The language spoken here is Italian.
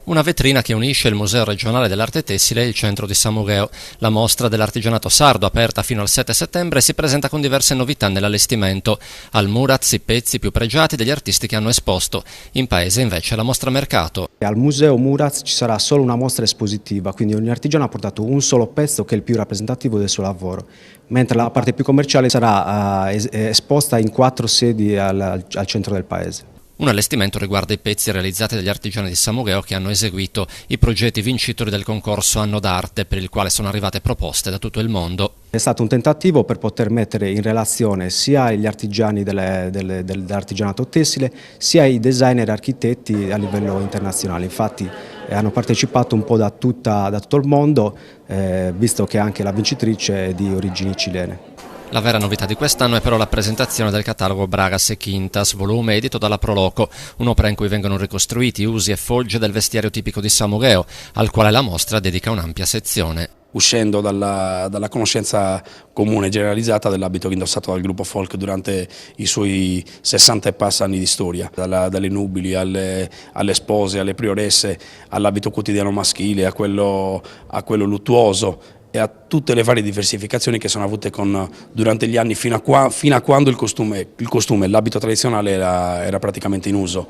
Una vetrina che unisce il Museo regionale dell'arte tessile e il centro di Samugheo. La mostra dell'artigianato sardo, aperta fino al 7 settembre, si presenta con diverse novità nell'allestimento. Al Muraz i pezzi più pregiati degli artisti che hanno esposto. In paese invece la mostra mercato. Al Museo Muraz ci sarà solo una mostra espositiva, quindi ogni artigiano ha portato un solo pezzo che è il più rappresentativo del suo lavoro, mentre la parte più commerciale sarà esposta in 4 sedi al centro del paese. Un allestimento riguarda i pezzi realizzati dagli artigiani di Samugheo che hanno eseguito i progetti vincitori del concorso Anno d'Arte, per il quale sono arrivate proposte da tutto il mondo. È stato un tentativo per poter mettere in relazione sia gli artigiani dell'artigianato tessile, sia i designer e architetti a livello internazionale. Infatti hanno partecipato un po' da tutto il mondo, visto che anche la vincitrice è di origini cilene. La vera novità di quest'anno è però la presentazione del catalogo Bragas e Quintas, volume edito dalla Proloco, un'opera in cui vengono ricostruiti usi e fogge del vestiario tipico di Samugheo, al quale la mostra dedica un'ampia sezione. Uscendo dalla conoscenza comune generalizzata dell'abito indossato dal gruppo folk durante i suoi 60 e passa anni di storia, dalle nubili alle spose, alle prioresse, all'abito quotidiano maschile, a quello luttuoso e a tutte le varie diversificazioni che sono avute durante gli anni fino a quando il costume, l'abito tradizionale era praticamente in uso.